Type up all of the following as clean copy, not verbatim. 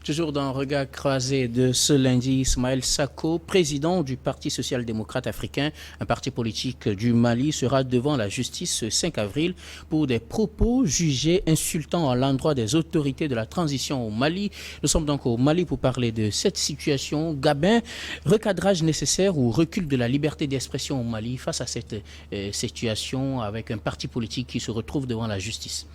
Toujours dans Regard croisé de ce lundi, Ismaël Sako, président du Parti social-démocrate africain, un parti politique du Mali, sera devant la justice ce 5 avril pour des propos jugés insultants à l'endroit des autorités de la transition au Mali. Nous sommes donc au Mali pour parler de cette situation. Gabin, recadrage nécessaire ou recul de la liberté d'expression au Mali face à cette situation avec un parti politique qui se retrouve devant la justice?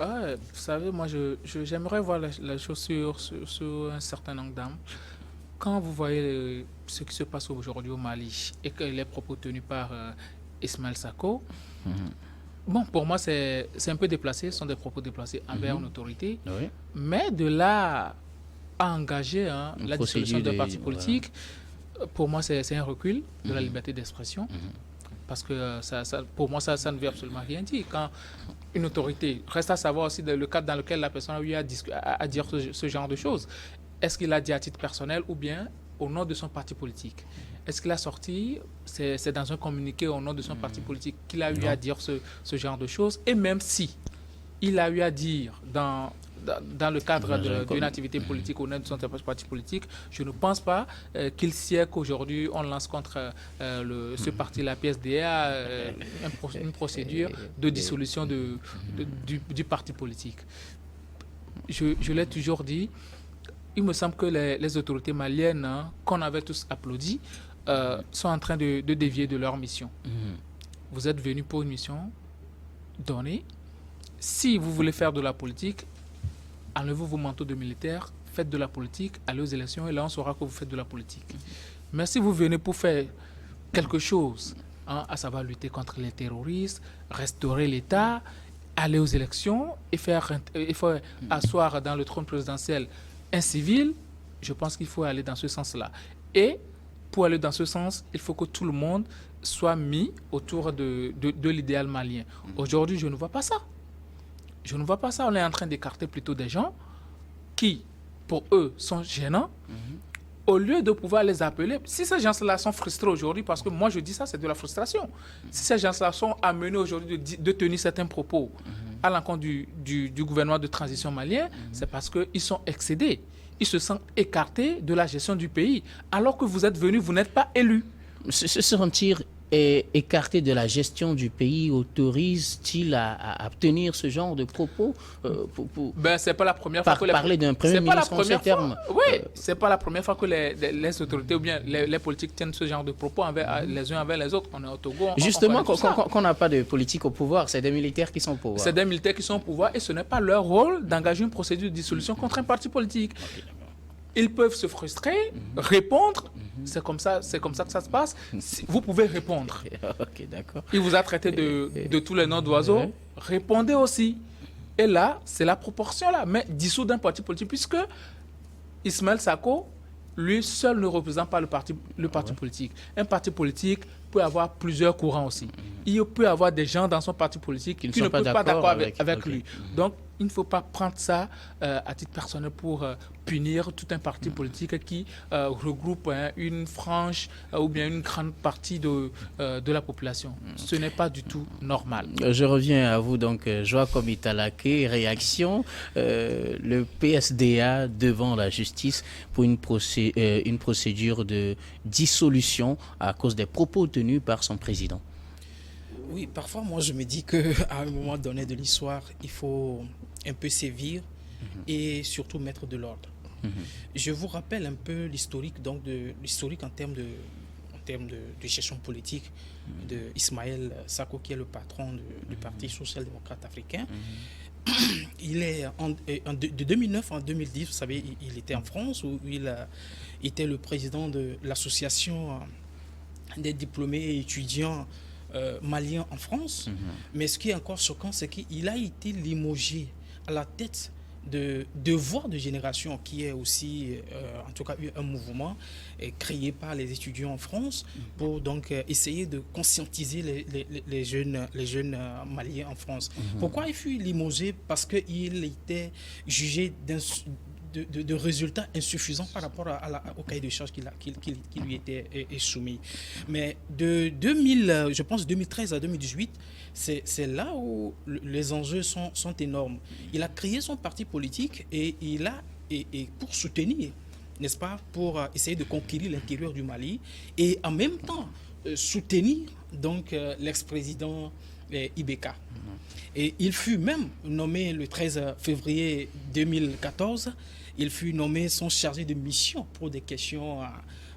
Vous savez, moi, j'aimerais voir la chose sur un certain angle d'âme. Quand vous voyez ce qui se passe aujourd'hui au Mali et que les propos tenus par Ismaël Sako, bon, pour moi, c'est un peu déplacé, ce sont des propos déplacés envers une autorité, Oui. mais de là à engager la dissolution d'un parti politique, pour moi, c'est un recul de la liberté d'expression. Parce que pour moi, ça ne veut absolument rien dire. Quand une autorité, reste à savoir aussi le cadre dans lequel la personne a eu à dire ce genre de choses. Est-ce qu'il a dit à titre personnel ou bien au nom de son parti politique? Est-ce qu'il a sorti, c'est dans un communiqué au nom de son parti politique qu'il a eu à dire ce genre de choses? Et même si il a eu à dire dans le cadre d'une activité politique au nom de son parti politique, je ne pense pas qu'il sied qu'aujourd'hui on lance contre ce parti, la PSDA, une procédure de dissolution du parti politique. Je l'ai toujours dit, il me semble que les autorités maliennes, qu'on avait tous applaudi, sont en train de dévier de leur mission. Vous êtes venus pour une mission donnée. Si vous voulez faire de la politique, enlevez vos manteaux de militaire, faites de la politique, allez aux élections et là on saura que vous faites de la politique. Mais si vous venez pour faire quelque chose, à savoir lutter contre les terroristes, restaurer l'État, aller aux élections et faire asseoir dans le trône présidentiel un civil, je pense qu'il faut aller dans ce sens-là. Et pour aller dans ce sens, il faut que tout le monde soit mis autour de l'idéal malien. Aujourd'hui, je ne vois pas ça. Je ne vois pas ça. On est en train d'écarter plutôt des gens qui, pour eux, sont gênants, au lieu de pouvoir les appeler. Si ces gens-là sont frustrés aujourd'hui, parce que moi je dis ça, c'est de la frustration. Si ces gens-là sont amenés aujourd'hui de tenir certains propos à l'encontre du gouvernement de transition malien, c'est parce qu'ils sont excédés. Ils se sentent écartés de la gestion du pays. Alors que vous êtes venus, vous n'êtes pas élus. Se sentir écarté de la gestion du pays autorise-t-il à tenir ce genre de propos c'est pas la première fois que parler d'un premier ministre en ces termes. Oui, c'est pas la première fois que les autorités ou bien les politiques tiennent ce genre de propos les uns envers les autres. On est au Togo. Justement, qu'on n'a pas de politique au pouvoir, c'est des militaires qui sont au pouvoir. C'est des militaires qui sont au pouvoir et ce n'est pas leur rôle d'engager une procédure de dissolution contre un parti politique. Ils peuvent se frustrer, répondre. C'est comme ça que ça se passe. Vous pouvez répondre. Ok, d'accord. Il vous a traité de tous les noms d'oiseaux. Répondez aussi. Et là, c'est la proportion là. Mais dissoudre un parti politique, puisque Ismaël Sako, lui seul ne représente pas le parti politique. Un parti politique peut avoir plusieurs courants aussi. Il peut y avoir des gens dans son parti politique qui ne peuvent pas d'accord avec lui. Donc, il ne faut pas prendre ça à titre personnel pour punir tout un parti politique qui regroupe une frange ou bien une grande partie de la population. Ce n'est pas du tout normal. Je reviens à vous, donc, Joachim Italake, réaction. Le PSDA devant la justice pour une procédure de dissolution à cause des propos tenus par son président. Oui, parfois, moi, je me dis qu'à un moment donné de l'histoire, il faut un peu sévir et surtout mettre de l'ordre. Je vous rappelle un peu l'historique, donc l'historique en termes de gestion politique de Ismaël Sako, qui est le patron du Parti social-démocrate africain. Il est de 2009 en 2010, vous savez, il était en France où il était le président de l'association des diplômés et étudiants maliens en France. Mais ce qui est encore choquant, c'est qu'il a été limogé à la tête de Devoir de Génération, qui est aussi, en tout cas, un mouvement créé par les étudiants en France pour donc essayer de conscientiser les jeunes Maliens en France. Pourquoi il fut limogé? Parce qu'il était jugé de résultats insuffisants par rapport au cahier de charges qui lui était soumis. Mais de 2013 à 2018, c'est là où les enjeux sont énormes. Il a créé son parti politique et pour soutenir, n'est-ce pas, pour essayer de conquérir l'intérieur du Mali et en même temps soutenir donc l'ex-président Ibeka. Et il fut même nommé le 13 février 2014, il fut nommé son chargé de mission pour des questions,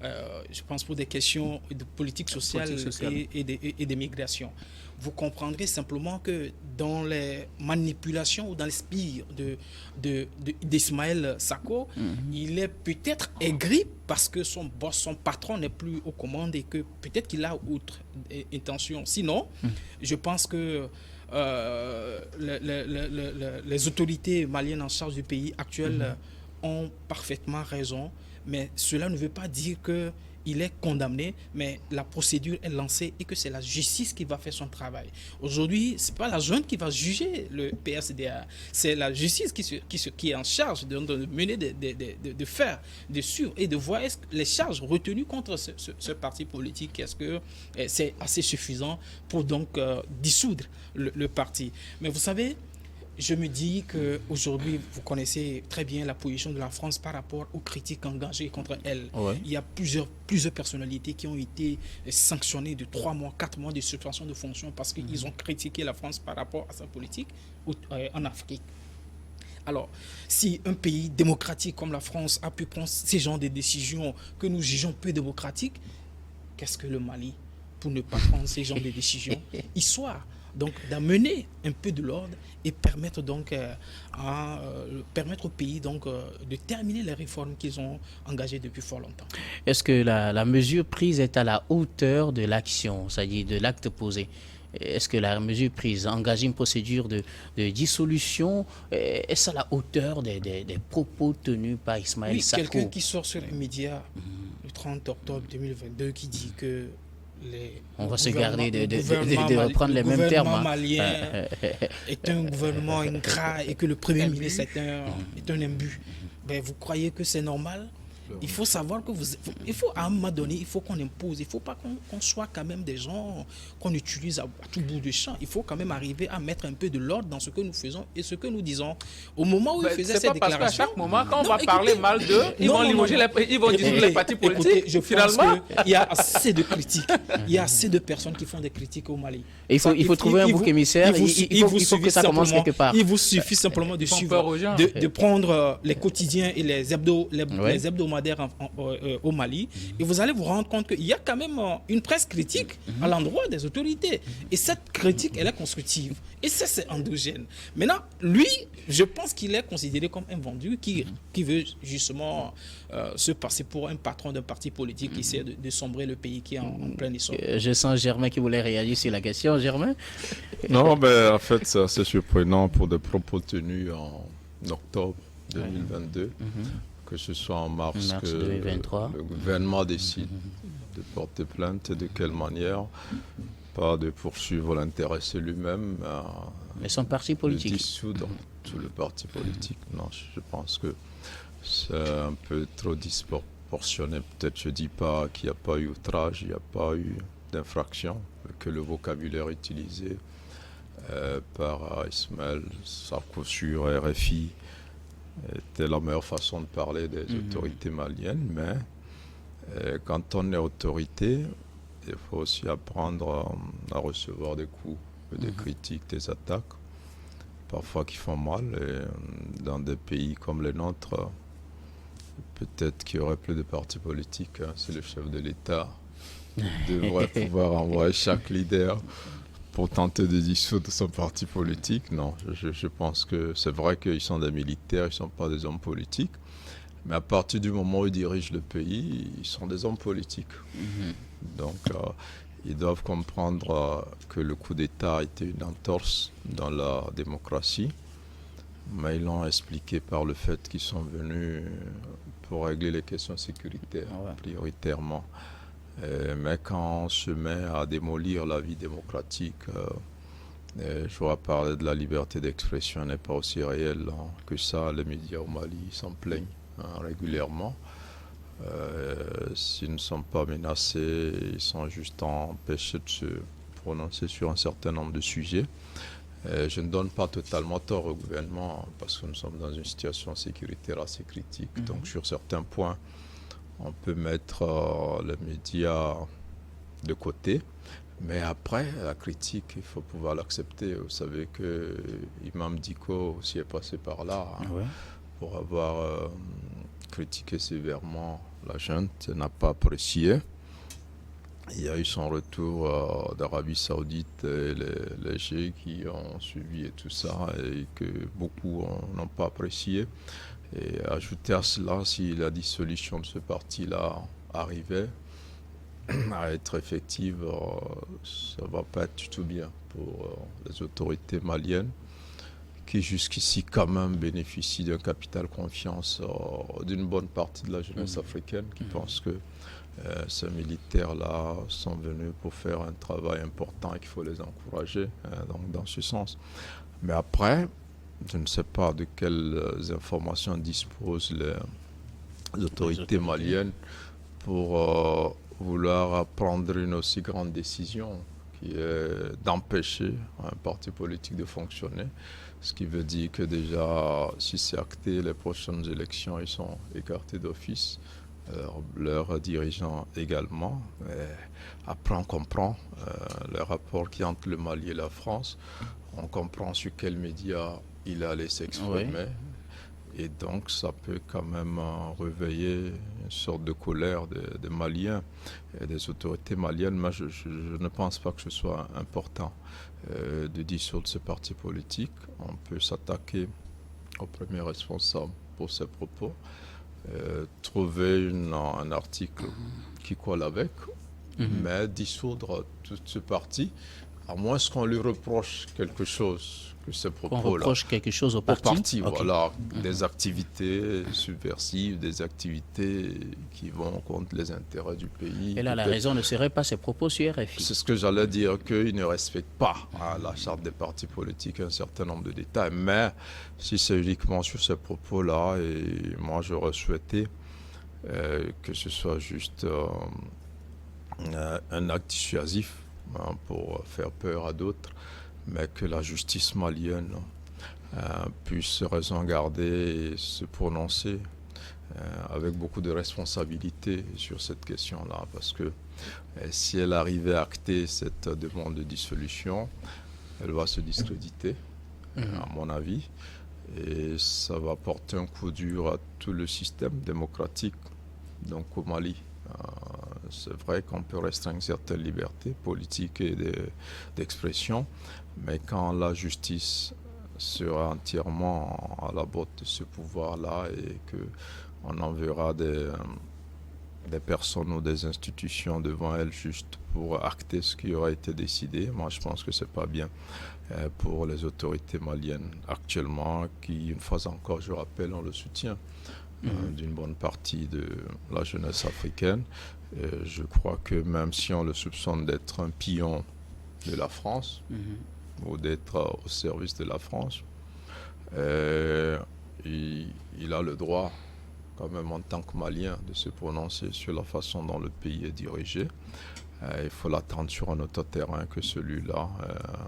je pense pour des questions de politique sociale, et des migrations. Vous comprendrez simplement que dans les manipulations ou dans l'esprit d'Ismaël Sako, il est peut-être aigri parce que son boss, son patron n'est plus aux commandes et que peut-être qu'il a autre intention. Sinon, je pense que les autorités maliennes en charge du pays actuel ont parfaitement raison, mais cela ne veut pas dire qu'il est condamné, mais la procédure est lancée et que c'est la justice qui va faire son travail. Aujourd'hui, ce n'est pas la junte qui va juger le PSDA, c'est la justice qui est en charge de mener, de faire, de suivre et de voir est-ce que les charges retenues contre ce parti politique, est-ce que c'est assez suffisant pour donc dissoudre le parti. Mais vous savez, je me dis qu'aujourd'hui, vous connaissez très bien la position de la France par rapport aux critiques engagées contre elle. Ouais. Il y a plusieurs personnalités qui ont été sanctionnées de 3 mois, 4 mois de suspension de fonction parce qu'ils ont critiqué la France par rapport à sa politique en Afrique. Alors, si un pays démocratique comme la France a pu prendre ces genres de décisions que nous jugeons peu démocratiques, qu'est-ce que le Mali, pour ne pas prendre ces genres de décisions, histoire donc d'amener un peu de l'ordre et permettre donc permettre au pays donc de terminer les réformes qu'ils ont engagées depuis fort longtemps. Est-ce que la mesure prise est à la hauteur de l'action, c'est-à-dire de l'acte posé? Est-ce que la mesure prise, engager une procédure de dissolution, est-ce à la hauteur des propos tenus par Ismaël Sako? Quelqu'un qui sort sur les médias le 30 octobre 2022 qui dit que on va se garder de reprendre les mêmes termes. Le gouvernement malien est un gouvernement ingrat et que le Premier ministre est un imbu. Ben, vous croyez que c'est normal? Il faut savoir que il faut à un moment donné, il faut qu'on impose. Il ne faut pas qu'on soit quand même des gens qu'on utilise à tout bout de champ. Il faut quand même arriver à mettre un peu de l'ordre dans ce que nous faisons et ce que nous disons. Au moment où il faisait cette déclaration... Parce qu'à chaque moment, quand on va parler mal d'eux, ils vont dissoudre les partis politiques. Écoutez, je pense qu'il y a assez de critiques. Il y a assez de personnes qui font des critiques au Mali. Et il faut trouver un bouc émissaire. Il faut que ça commence quelque part. Il vous suffit simplement de suivre, de prendre les quotidiens et les hebdomadaires au Mali, et vous allez vous rendre compte qu'il y a quand même une presse critique à l'endroit des autorités. Et cette critique, elle est constructive. Et ça, c'est endogène. Maintenant, lui, je pense qu'il est considéré comme un vendu qui veut justement se passer pour un patron d'un parti politique qui essaie de sombrer le pays qui est en plein essor. Je sens Germain qui voulait réagir sur la question. Germain? Non, mais en fait, c'est assez surprenant pour des propos tenus en octobre 2022. Que ce soit en mars que 2023. Le gouvernement décide de porter plainte et de quelle manière, pas de poursuivre l'intéressé lui-même, mais son parti politique. De dissoudre tout le parti politique. Non, je pense que c'est un peu trop disproportionné. Peut-être je ne dis pas qu'il n'y a pas eu outrage, il n'y a pas eu d'infraction, que le vocabulaire utilisé par Ismaël Sako sur RFI était la meilleure façon de parler des autorités maliennes, mais quand on est autorité, il faut aussi apprendre à recevoir des coups, des critiques, des attaques, parfois qui font mal. Et dans des pays comme les nôtres, peut-être qu'il y aurait plus de partis politiques. C'est le chef de l'État qui devrait pouvoir envoyer chaque leader pour tenter de dissoudre son parti politique. Non, je pense que c'est vrai qu'ils sont des militaires, ils ne sont pas des hommes politiques. Mais à partir du moment où ils dirigent le pays, ils sont des hommes politiques. Donc, ils doivent comprendre que le coup d'État a été une entorse dans la démocratie. Mais ils l'ont expliqué par le fait qu'ils sont venus pour régler les questions sécuritaires prioritairement. Mais quand on se met à démolir la vie démocratique Je vois parler de la liberté d'expression n'est pas aussi réelle que ça. Les médias au Mali s'en plaignent régulièrement. S'ils ne sont pas menacés, ils sont juste empêchés de se prononcer sur un certain nombre de sujets. Je ne donne pas totalement tort au gouvernement parce que nous sommes dans une situation sécuritaire assez critique. Donc sur certains points, on peut mettre les médias de côté. Mais après, la critique, il faut pouvoir l'accepter. Vous savez que Imam Dicko aussi est passé par là pour avoir critiqué sévèrement la junte, n'a pas apprécié. Il y a eu son retour d'Arabie Saoudite et les G qui ont suivi et tout ça, et que beaucoup n'ont pas apprécié. Et ajouter à cela, si la dissolution de ce parti-là arrivait à être effective, ça ne va pas être du tout bien pour les autorités maliennes qui jusqu'ici quand même bénéficient d'un capital confiance d'une bonne partie de la jeunesse africaine qui pense que ces militaires-là sont venus pour faire un travail important et qu'il faut les encourager donc dans ce sens. Mais après, je ne sais pas de quelles informations disposent les autorités maliennes pour vouloir prendre une aussi grande décision qui est d'empêcher un parti politique de fonctionner. Ce qui veut dire que déjà, si c'est acté, les prochaines élections, ils sont écartés d'office. Leurs dirigeants également. Après, on comprend le rapport qui est entre le Mali et la France. On comprend sur quels médias il allait s'exprimer. Et donc, ça peut quand même réveiller une sorte de colère des Maliens et des autorités maliennes. Mais je ne pense pas que ce soit important de dissoudre ce parti politique. On peut s'attaquer au premier responsable pour ses propos. Trouver un article qui colle avec, mais dissoudre tout ce parti, à moins qu'on lui reproche quelque chose, que ces propos-là. On reproche quelque chose au parti. Okay. Voilà, des activités subversives, des activités qui vont contre les intérêts du pays. Et là, la raison ne serait pas ces propos sur RFI. C'est ce que j'allais dire, qu'ils ne respectent pas la charte des partis politiques, un certain nombre de détails. Mais si c'est uniquement sur ces propos-là, et moi j'aurais souhaité que ce soit juste un acte dissuasif pour faire peur à d'autres, mais que la justice malienne puisse raison garder et se prononcer avec beaucoup de responsabilité sur cette question-là, parce que si elle arrivait à acter cette demande de dissolution, elle va se discréditer, à mon avis, et ça va porter un coup dur à tout le système démocratique, donc au Mali. C'est vrai qu'on peut restreindre certaines libertés politiques et d'expression, mais quand la justice sera entièrement à la botte de ce pouvoir-là et qu'on enverra des personnes ou des institutions devant elle juste pour acter ce qui aura été décidé, moi je pense que c'est pas bien pour les autorités maliennes actuellement qui, une fois encore, je rappelle, ont le soutien d'une bonne partie de la jeunesse africaine. Je crois que même si on le soupçonne d'être un pion de la France ou d'être au service de la France, il a le droit, quand même en tant que Malien, de se prononcer sur la façon dont le pays est dirigé. Il faut l'attendre sur un autre terrain que celui-là.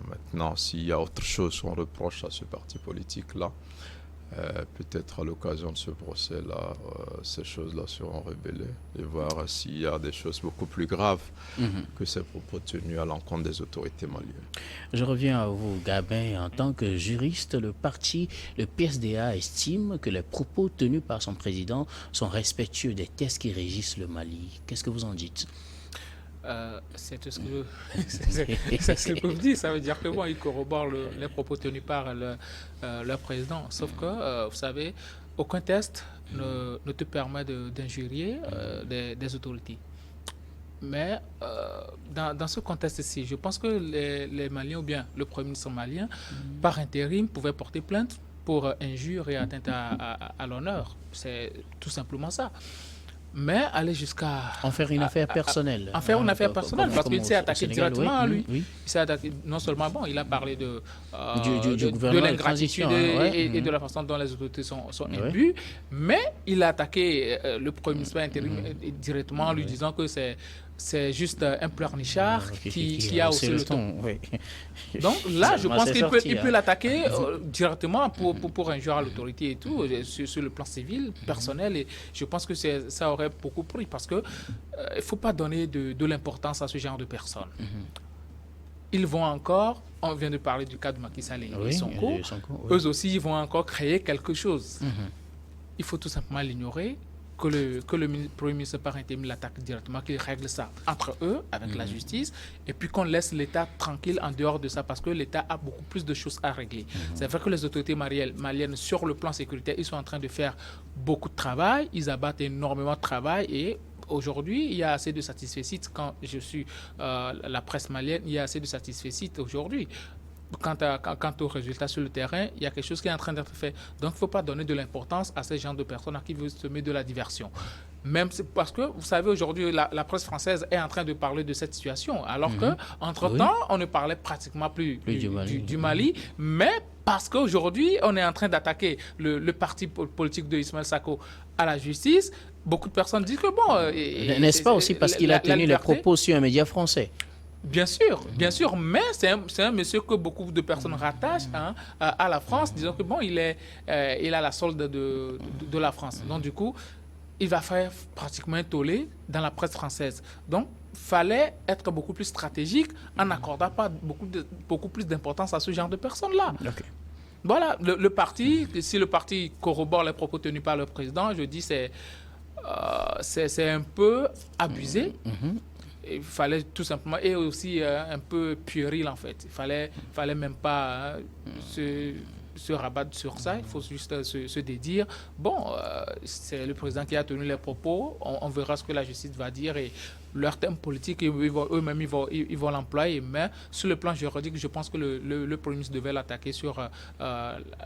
Maintenant, s'il y a autre chose qu'on reproche à ce parti politique-là, peut-être à l'occasion de ce procès-là, ces choses-là seront révélées et voir s'il y a des choses beaucoup plus graves que ces propos tenus à l'encontre des autorités maliennes. Je reviens à vous, Gabin. En tant que juriste, le PSDA estime que les propos tenus par son président sont respectueux des textes qui régissent le Mali. Qu'est-ce que vous en dites ? C'est ce que je peux dire. Ça veut dire que bon, il corrobore les propos tenus par le président. Sauf que, vous savez, aucun test ne te permet d'injurier des autorités. Mais dans ce contexte-ci, je pense que les Maliens, ou bien le Premier ministre malien, par intérim, pouvaient porter plainte pour injure et atteinte à l'honneur. C'est tout simplement ça. Mais aller jusqu'à... En faire une affaire personnelle. En faire une affaire personnelle, parce qu'il s'est attaqué directement à lui. Oui. Il s'est attaqué, non seulement, il a parlé de de l'ingratitude et de la façon dont les autorités sont imbues, mais il a attaqué le Premier ministre intérim directement en lui disant que c'est juste un pleurnicheur qui a haussé le ton. Oui. Donc là, je pense qu'il peut l'attaquer directement pour injure à l'autorité et tout, sur le plan civil, personnel. Et je pense que ça aurait beaucoup pris parce qu'il ne faut pas donner de l'importance à ce genre de personnes. Ils vont encore, on vient de parler du cas de Macky Sall et Sonko, eux aussi, ils vont encore créer quelque chose. Il faut tout simplement l'ignorer. Que le Premier ministre par intérim l'attaque directement, qu'il règle ça entre eux, avec la justice, et puis qu'on laisse l'État tranquille en dehors de ça, parce que l'État a beaucoup plus de choses à régler. C'est vrai que les autorités maliennes, sur le plan sécuritaire, ils sont en train de faire beaucoup de travail, ils abattent énormément de travail, et aujourd'hui, il y a assez de satisfecit. Quand je suis la presse malienne, il y a assez de satisfecit aujourd'hui. Quant aux résultats sur le terrain, il y a quelque chose qui est en train d'être fait. Donc, il ne faut pas donner de l'importance à ces gens de personnes à qui veulent semer de la diversion. Même parce que, vous savez, aujourd'hui, la presse française est en train de parler de cette situation, alors qu'entre-temps, on ne parlait pratiquement plus du Mali, mais parce qu'aujourd'hui, on est en train d'attaquer le parti politique de Ismaël Sako à la justice. Beaucoup de personnes disent que bon... N'est-ce pas aussi parce qu'il a tenu les propos sur un média français? Bien sûr, mais c'est un monsieur que beaucoup de personnes rattachent à la France, disant que bon, il a la solde de la France. Donc du coup, il va faire pratiquement un tollé dans la presse française. Donc, fallait être beaucoup plus stratégique en n'accordant pas beaucoup plus d'importance à ce genre de personnes-là. Okay. Voilà, le parti, si le parti corrobore les propos tenus par le président, je dis c'est un peu abusé. Il fallait tout simplement, et aussi un peu puéril en fait. Il fallait même pas se rabattre sur ça. Il faut juste se dédire. Bon, c'est le président qui a tenu les propos. On verra ce que la justice va dire et leur thème politique, eux-mêmes, ils vont l'employer. Mais sur le plan juridique, je pense que le Premier ministre devait l'attaquer sur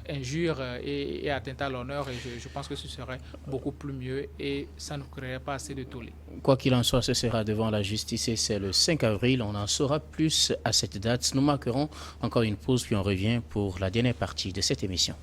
injure et atteinte à l'honneur. Et je pense que ce serait beaucoup plus mieux et ça ne créerait pas assez de tollé. Quoi qu'il en soit, ce sera devant la justice et c'est le 5 avril. On en saura plus à cette date. Nous marquerons encore une pause puis on revient pour la dernière partie de cette émission.